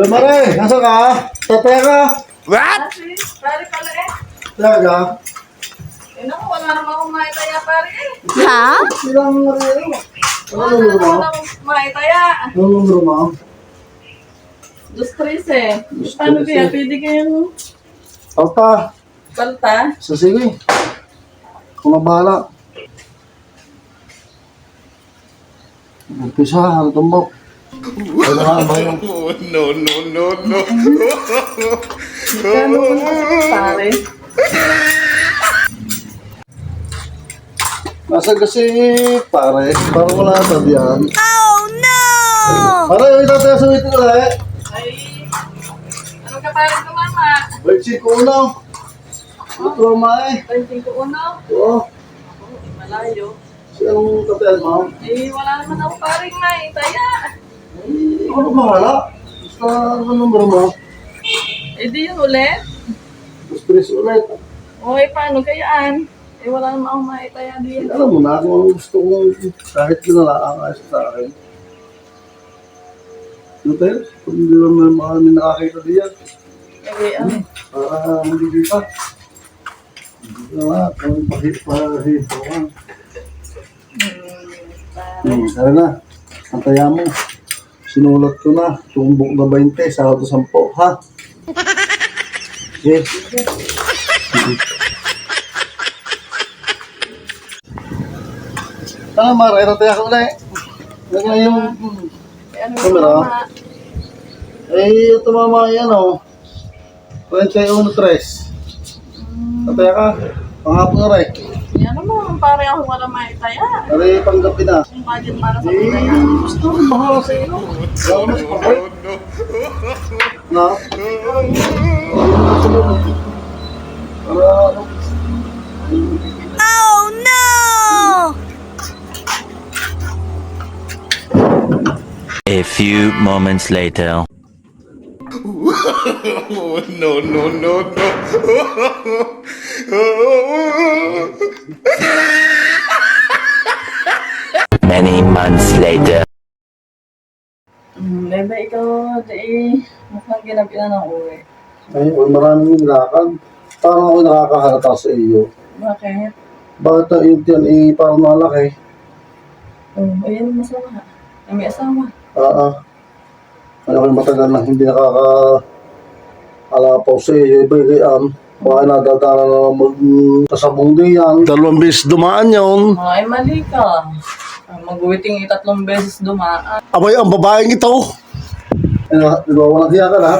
Mare, nasa ka? Tataya ka? What? Pare pala eh. Talaga? Eh naku, wala naman akong maitaya pare eh. Ha? Silang Mare. Ano Wala numero mo? naman akong maitaya. Ano numero mo? 2-3 eh. Paano kaya? Pwede kayong Alta. palta? So, sige. Kung nabala. Umpisa, ano tumbok? Ano nga ba yung... Kano ko pare? Nasa kasi, pare. Parang wala tabihan. Oh no! Pare, yung tataya sa wito na eh. Ay, ano ka pare ko mama? Balik si Kuno. Ito may. 25 uno? Oo. Malayo. Si anong tataya mo? Eh, wala naman ako paring maitaya. Ano ba wala? Basta ano numero mo? Eh di yun ulit? Stress ulit. O eh, paano kayaan? Eh, wala naman akong maitaya din. Alam mo na kung ano gusto kong kahit ginalaang ayos sa akin. Ano tayo? Kung hindi naman mga nakakita diyan. Eh, ano? Para hindi dito. Hindi na lahat. Kung pahito ka. Pare. Tara na. Ang taya mo. Sinulat ko na. Tumbok na 20. Sa 10. Ha? Yes. Tama, Mara. Ito taya ko ulit. Yan yung... Eh, ano Kamera? yung mama? Eh, ito mama yan o. 21-3. Tataya ka. Panghapon na rin. Yan naman, pare ako wala maitaya. Pare, panggabi na. Kung budget para sa Eh, itaya. gusto ko bahala sa iyo. Salamat, pare. Na? Para ano? Oh no! A few moments later. Many months later. Bebe, ikaw, di, mukhang ginabi na ng uwi. Ay, maraming nilakad. Parang ako nakakahalata sa iyo. Bakit? Bakit ang iyong tiyan parang malaki? Ayun, masama. Ay, may asawa. Ano kayo matagal na hindi nakaka-alapaw sa iyo. Iba yung baka nadadala na magkasabong din yan. 2 beses dumaan yun. Ay, mali ka. Mag-waiting 3 beses dumaan. Abay, ang babaeng ito. Di ba, walang hiya ka na?